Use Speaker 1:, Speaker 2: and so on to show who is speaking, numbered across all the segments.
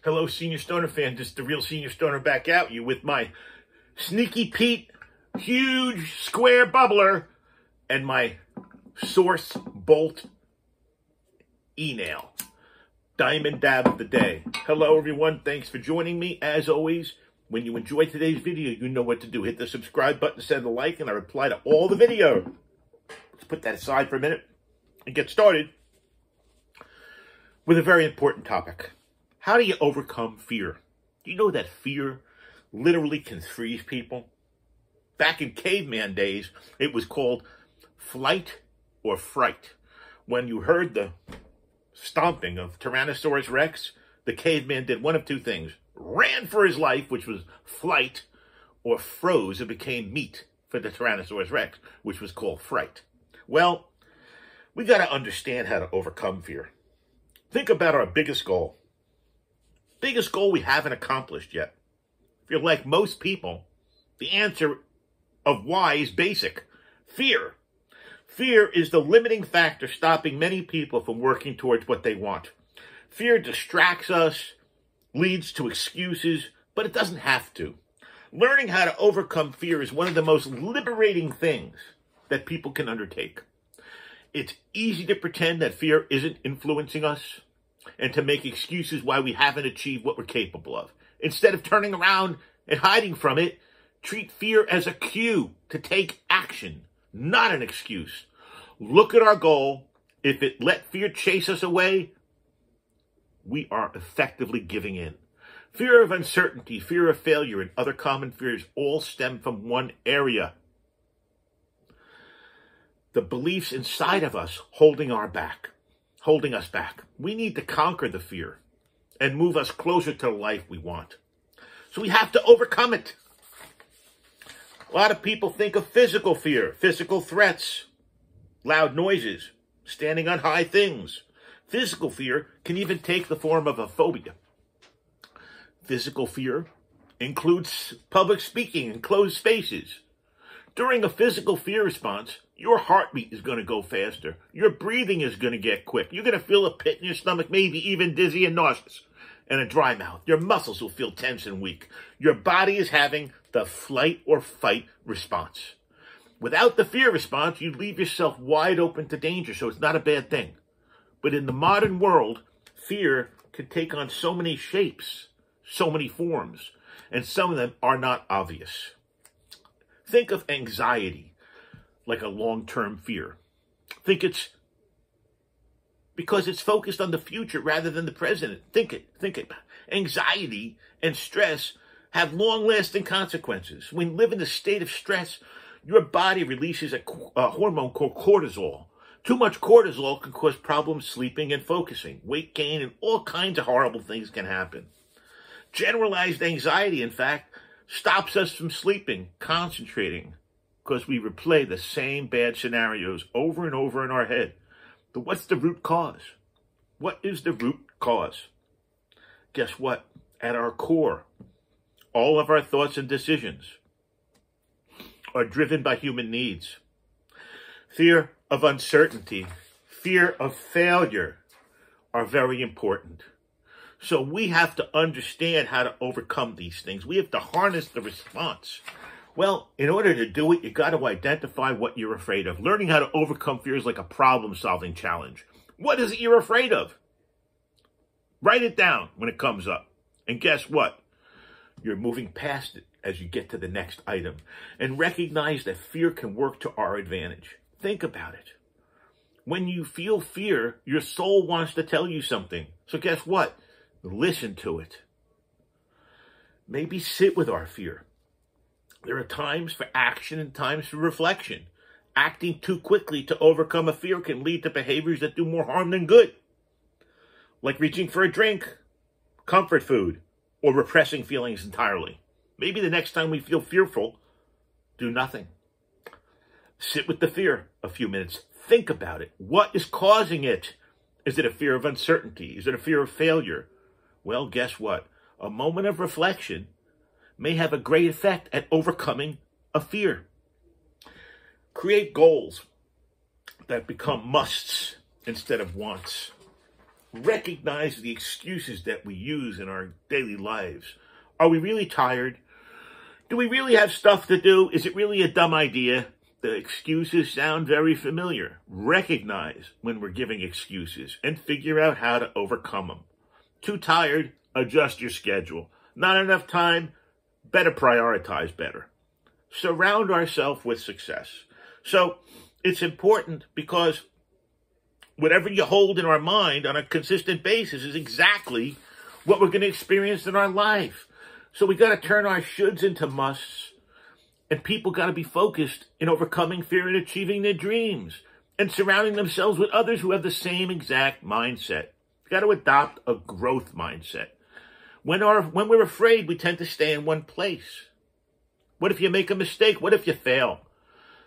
Speaker 1: Hello, Senior Stoner fan. This is the real Senior Stoner back at you with my Sneaky Pete huge square bubbler and my Source Bolt Enail. Diamond dab of the day. Hello, everyone. Thanks for joining me. As always, when you enjoy today's video, you know what to do. Hit the subscribe button, send a like, and I reply to all the video. Let's put that aside for a minute and get started with a very important topic. How do you overcome fear? Do you know that fear literally can freeze people? Back in caveman days, it was called flight or fright. When you heard the stomping of Tyrannosaurus Rex, the caveman did one of two things. Ran for his life, which was flight, or froze and became meat for the Tyrannosaurus Rex, which was called fright. Well, we got to understand how to overcome fear. Think about our biggest goal. Biggest goal we haven't accomplished yet. If you're like most people, the answer of why is basic. Fear. Fear is the limiting factor stopping many people from working towards what they want. Fear distracts us, leads to excuses, but it doesn't have to. Learning how to overcome fear is one of the most liberating things that people can undertake. It's easy to pretend that fear isn't influencing us and to make excuses why we haven't achieved what we're capable of. Instead of turning around and hiding from it, treat fear as a cue to take action, not an excuse. Look at our goal. If it let fear chase us away, we are effectively giving in. Fear of uncertainty, fear of failure, and other common fears all stem from one area. The beliefs inside of us holding us back. We need to conquer the fear and move us closer to the life we want. So we have to overcome it. A lot of people think of physical fear, physical threats, loud noises, standing on high things. Physical fear can even take the form of a phobia. Physical fear includes public speaking in closed spaces. During a physical fear response, your heartbeat is going to go faster. Your breathing is going to get quick. You're going to feel a pit in your stomach, maybe even dizzy and nauseous, and a dry mouth. Your muscles will feel tense and weak. Your body is having the flight or fight response. Without the fear response, you leave yourself wide open to danger, so it's not a bad thing. But in the modern world, fear can take on so many shapes, so many forms, and some of them are not obvious. Think of anxiety like a long-term fear. Think it's because it's focused on the future rather than the present. Think it. Anxiety and stress have long-lasting consequences. When you live in a state of stress, your body releases a hormone called cortisol. Too much cortisol can cause problems sleeping and focusing, weight gain, and all kinds of horrible things can happen. Generalized anxiety, in fact, stops us from sleeping, concentrating, because we replay the same bad scenarios over and over in our head. But what's the root cause? What is the root cause? Guess what? At our core, all of our thoughts and decisions are driven by human needs. Fear of uncertainty, fear of failure are very important. So we have to understand how to overcome these things. We have to harness the response. Well, in order to do it, you got to identify what you're afraid of. Learning how to overcome fear is like a problem-solving challenge. What is it you're afraid of? Write it down when it comes up. And guess what? You're moving past it as you get to the next item. And recognize that fear can work to our advantage. Think about it. When you feel fear, your soul wants to tell you something. So guess what? Listen to it. Maybe sit with our fear. There are times for action and times for reflection. Acting too quickly to overcome a fear can lead to behaviors that do more harm than good, like reaching for a drink, comfort food, or repressing feelings entirely. Maybe the next time we feel fearful, do nothing. Sit with the fear a few minutes. Think about it. What is causing it? Is it a fear of uncertainty? Is it a fear of failure? Well, guess what? A moment of reflection may have a great effect at overcoming a fear. Create goals that become musts instead of wants. recognize the excuses that we use in our daily lives. Are we really tired? Do we really have stuff to do? Is it really a dumb idea? The excuses sound very familiar. Recognize when we're giving excuses and figure out how to overcome them. Too tired? Adjust your schedule. Not enough time? Better prioritize better. Surround ourselves with success. So it's important because whatever you hold in our mind on a consistent basis is exactly what we're going to experience in our life. So we got to turn our shoulds into musts, and people got to be focused in overcoming fear and achieving their dreams and surrounding themselves with others who have the same exact mindset. Got to adopt a growth mindset. When we're afraid, we tend to stay in one place. What if you make a mistake? What if you fail?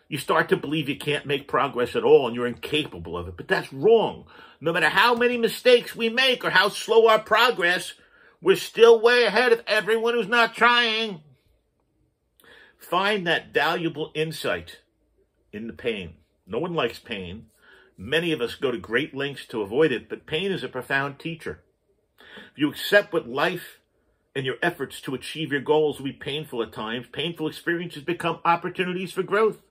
Speaker 1: You start to believe you can't make progress at all and you're incapable of it. But that's wrong. No matter how many mistakes we make or how slow our progress, we're still way ahead of everyone who's not trying. Find that valuable insight in the pain. No one likes pain. Many of us go to great lengths to avoid it, but pain is a profound teacher. If you accept what life and your efforts to achieve your goals will be painful at times, painful experiences become opportunities for growth.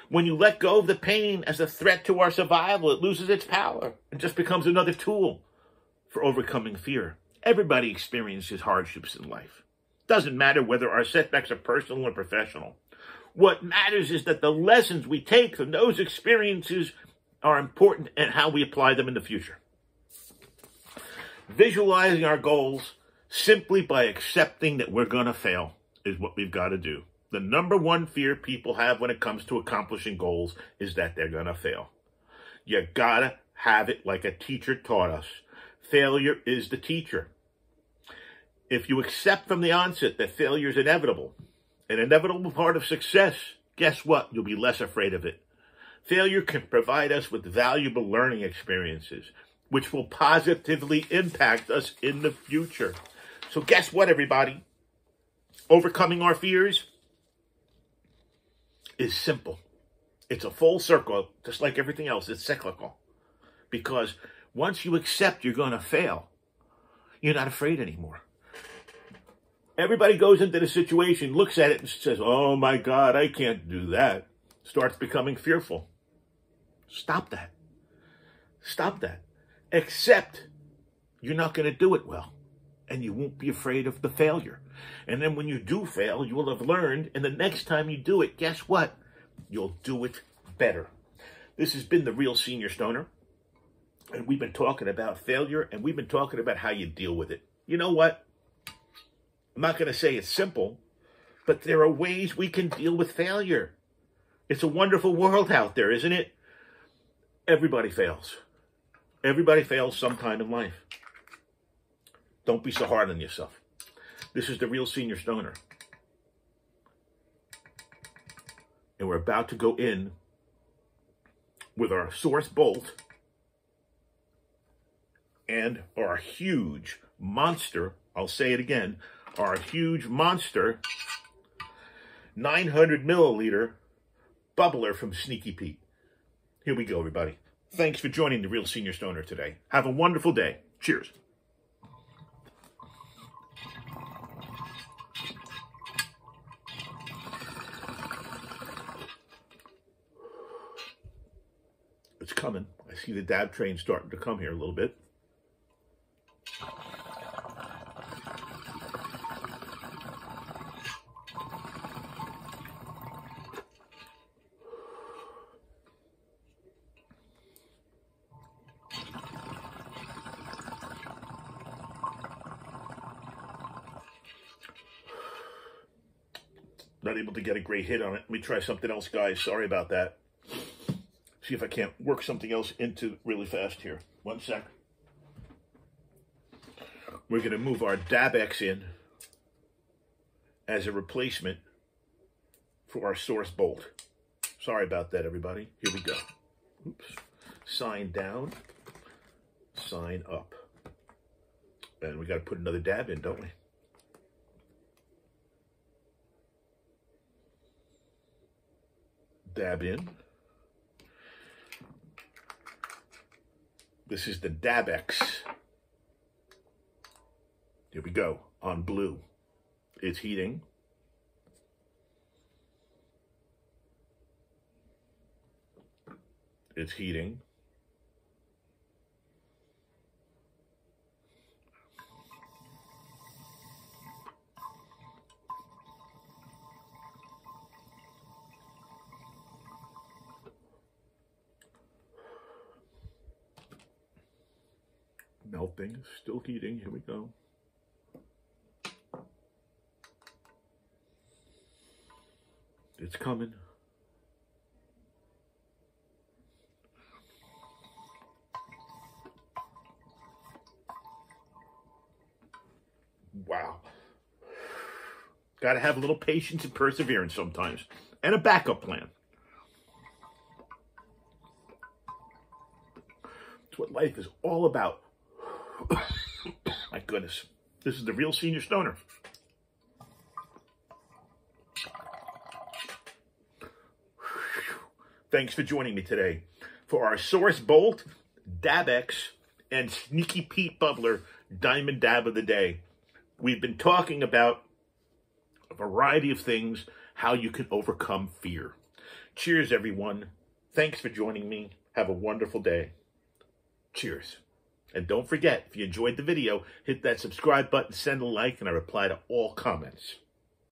Speaker 1: When you let go of the pain as a threat to our survival, it loses its power and just becomes another tool for overcoming fear. Everybody experiences hardships in life. Doesn't matter whether our setbacks are personal or professional. What matters is that the lessons we take from those experiences are important and how we apply them in the future. Visualizing our goals simply by accepting that we're going to fail is what we've got to do. The number one fear people have when it comes to accomplishing goals is that they're going to fail. You got to have it like a teacher taught us. Failure is the teacher. If you accept from the onset that failure is inevitable, an inevitable part of success, guess what? You'll be less afraid of it. Failure can provide us with valuable learning experiences, which will positively impact us in the future. So guess what, everybody? Overcoming our fears is simple. It's a full circle, just like everything else. It's cyclical. Because once you accept you're going to fail, you're not afraid anymore. Everybody goes into the situation, looks at it, and says, oh my God, I can't do that. Starts becoming fearful. Stop that. Stop that. Accept you're not going to do it well. And you won't be afraid of the failure. And then when you do fail, you will have learned. And the next time you do it, guess what? You'll do it better. This has been The Real Senior Stoner. And we've been talking about failure. And we've been talking about how you deal with it. You know what? I'm not going to say it's simple. But there are ways we can deal with failure. It's a wonderful world out there, isn't it? Everybody fails. Everybody fails sometime in life. Don't be so hard on yourself. This is The Real Senior Stoner. And we're about to go in with our source bolt and our huge monster, I'll say it again, our huge monster 900 milliliter bubbler from Sneaky Pete. Here we go, everybody. Thanks for joining The Real Senior Stoner today. Have a wonderful day. Cheers. It's coming. I see the dab train starting to come here a little bit. Not able to get a great hit on it. Let me try something else, guys. Sorry about that. See if I can't work something else into really fast here. 1 sec. We're going to move our Dabex in as a replacement for our source bolt. Sorry about that, everybody. Here we go. Oops. Sign down. Sign up. And we got to put another dab in, don't we? Dab in. This is the Dabex. Here we go, on blue. It's heating. It's heating. Melting, still heating. Here we go. It's coming. Wow. Got to have a little patience and perseverance sometimes, and a backup plan. It's what life is all about. My goodness. This is the real senior stoner. Thanks for joining me today for our Source Bolt, Dabex, and Sneaky Pete Bubbler Diamond Dab of the Day. We've been talking about a variety of things, how you can overcome fear. Cheers, everyone. Thanks for joining me. Have a wonderful day. Cheers. And don't forget, if you enjoyed the video, hit that subscribe button, send a like, and I reply to all comments.